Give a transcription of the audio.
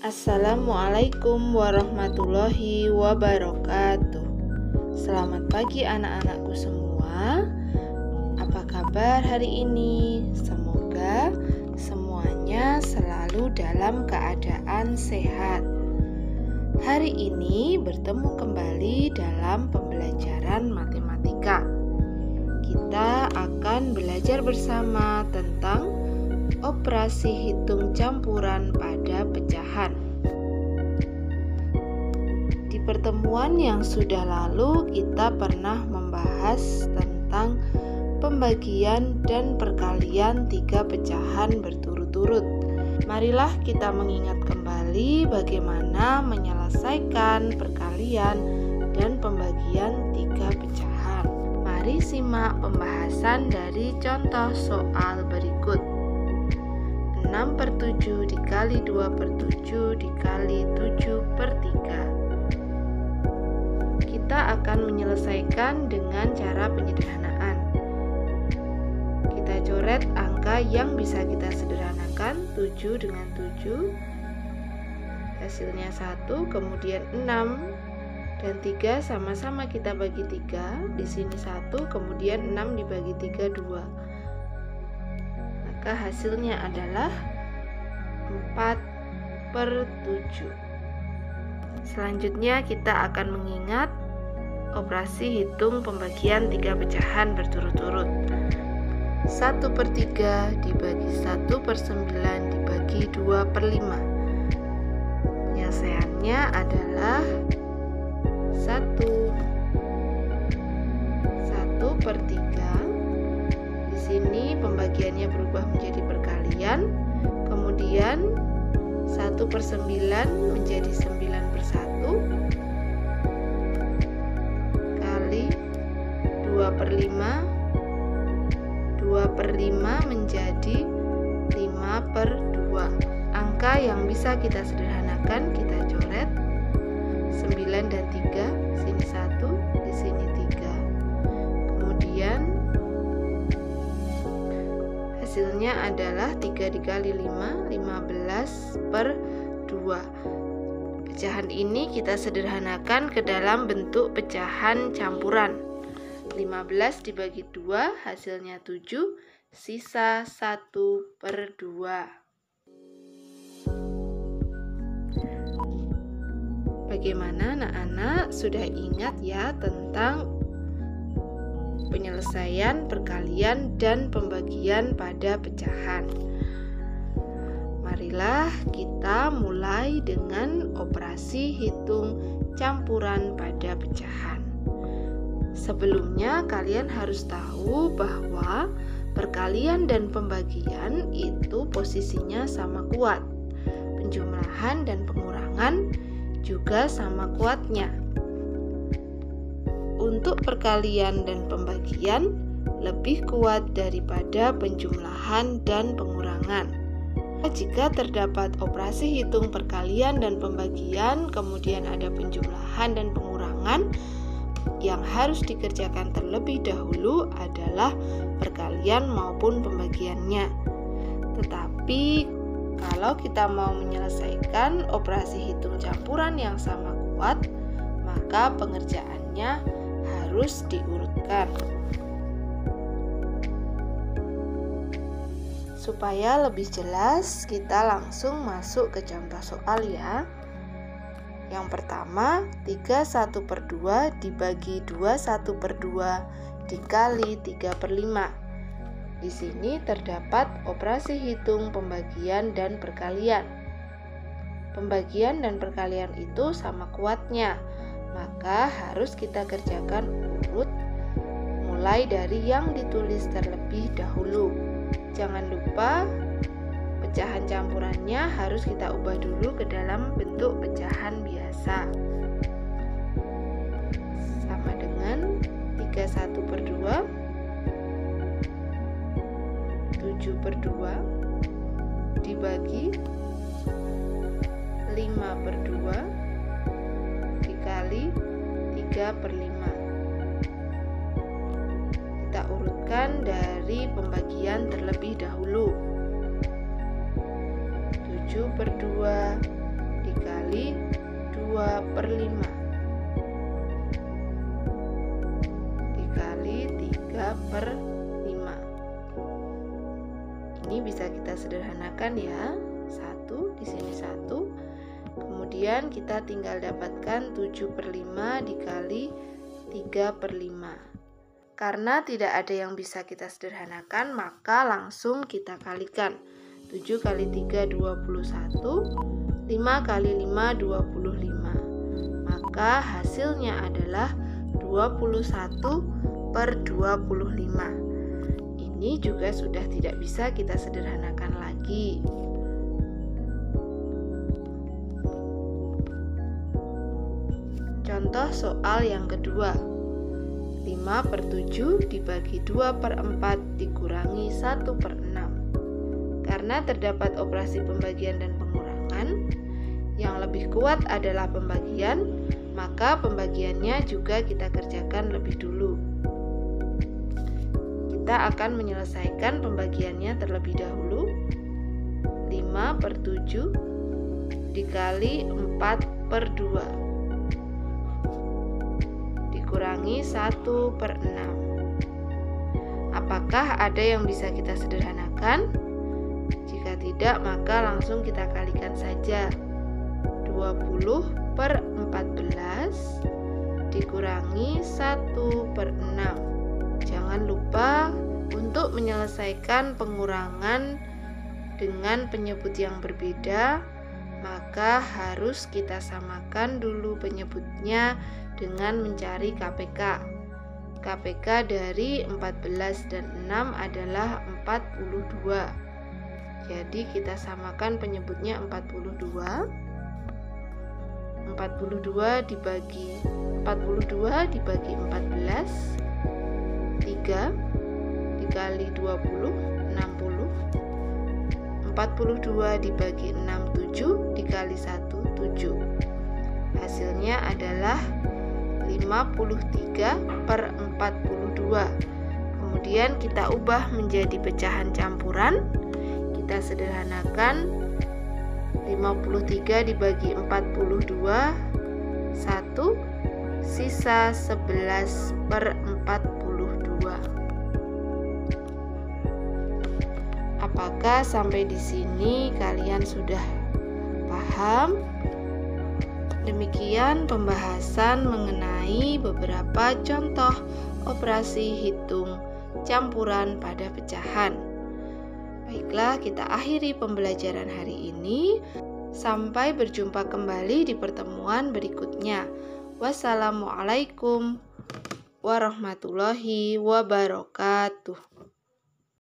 Assalamualaikum warahmatullahi wabarakatuh. Selamat pagi anak-anakku semua. Apa kabar hari ini? Semoga semuanya selalu dalam keadaan sehat. Hari ini bertemu kembali dalam pembelajaran matematika. Kita akan belajar bersama tentang operasi hitung campuran pada pecahan. Di pertemuan yang sudah lalu kita pernah membahas tentang pembagian dan perkalian 3 pecahan berturut-turut. Marilah kita mengingat kembali bagaimana menyelesaikan perkalian dan pembagian 3 pecahan. Mari simak pembahasan dari contoh soal berikut. 6/7 dikali 2/7 dikali 7/3. Kita akan menyelesaikan dengan cara penyederhanaan. Kita coret angka yang bisa kita sederhanakan. 7 dengan 7 hasilnya 1, kemudian 6 dan 3 sama-sama kita bagi 3. Di sini 1, kemudian 6 dibagi 3 2. Maka hasilnya adalah 4/7. Selanjutnya kita akan mengingat operasi hitung pembagian 3 pecahan berturut-turut. 1/3 dibagi 1/9 dibagi 2/5. Penyelesaiannya adalah 1/3. Di sini pembagiannya berubah menjadi perkalian, kemudian 1/9 menjadi 9/1 kali 2/5, 2/5 menjadi 5/2. Angka yang bisa kita sederhanakan kita coret. 9 dan 3, sini 1, di sini 3. Kemudian hasilnya adalah 3 dikali 5, 15/2. Pecahan ini kita sederhanakan ke dalam bentuk pecahan campuran. 15 dibagi 2 hasilnya 7, sisa 1/2. Bagaimana anak-anak? Sudah ingat ya tentang penyelesaian perkalian dan pembagian pada pecahan. Marilah kita mulai dengan operasi hitung campuran pada pecahan. Sebelumnya kalian harus tahu bahwa perkalian dan pembagian itu posisinya sama kuat. Penjumlahan dan pengurangan juga sama kuatnya. Untuk perkalian dan pembagian lebih kuat daripada penjumlahan dan pengurangan. Jika terdapat operasi hitung perkalian dan pembagian, kemudian ada penjumlahan dan pengurangan, yang harus dikerjakan terlebih dahulu adalah perkalian maupun pembagiannya. Tetapi kalau kita mau menyelesaikan operasi hitung campuran yang sama kuat, maka pengerjaannya harus diurutkan. Supaya lebih jelas, kita langsung masuk ke contoh soal ya. Yang pertama, 3/1/2 dibagi 2/1/2 dikali 3/5. Di sini terdapat operasi hitung pembagian dan perkalian. Pembagian dan perkalian itu sama kuatnya, maka harus kita kerjakan urut mulai dari yang ditulis terlebih dahulu. Jangan lupa pecahan campurannya harus kita ubah dulu ke dalam bentuk pecahan biasa. Sama dengan 3/1/2, 7/2 dibagi 5/2 dikali 3/5. Kita urutkan dari pembagian terlebih dahulu. 7/2 dikali 2/5 dikali 3/5. Ini bisa kita sederhanakan ya. 1 di sini 1. Kemudian kita tinggal dapatkan 7/5 dikali 3/5. Karena tidak ada yang bisa kita sederhanakan, maka langsung kita kalikan. 7 kali 3 21, 5 kali 5 25. Maka hasilnya adalah 21/25. Ini juga sudah tidak bisa kita sederhanakan lagi. Contoh soal yang kedua. 5/7 dibagi 2/4 dikurangi 1/6. Karena terdapat operasi pembagian dan pengurangan, yang lebih kuat adalah pembagian, maka pembagiannya juga kita kerjakan lebih dulu. Kita akan menyelesaikan pembagiannya terlebih dahulu. 5/7 dikali 4/2 dikurangi 1/6. Apakah ada yang bisa kita sederhanakan? Jika tidak, maka langsung kita kalikan saja. 20/14 dikurangi 1/6. Jangan lupa untuk menyelesaikan pengurangan dengan penyebut yang berbeda, maka harus kita samakan dulu penyebutnya dengan mencari KPK. KPK dari 14 dan 6 adalah 42. Jadi kita samakan penyebutnya 42. 42 dibagi 14, 3 dikali 20, 60. 42 dibagi 6, 7 dikali 1, 7. Hasilnya adalah 53/42. Kemudian kita ubah menjadi pecahan campuran. Kita sederhanakan. 53 dibagi 42, 1, sisa 11/42. Apakah sampai di sini kalian sudah paham? Demikian pembahasan mengenai beberapa contoh operasi hitung campuran pada pecahan. Baiklah, kita akhiri pembelajaran hari ini. Sampai berjumpa kembali di pertemuan berikutnya. Wassalamualaikum warahmatullahi wabarakatuh.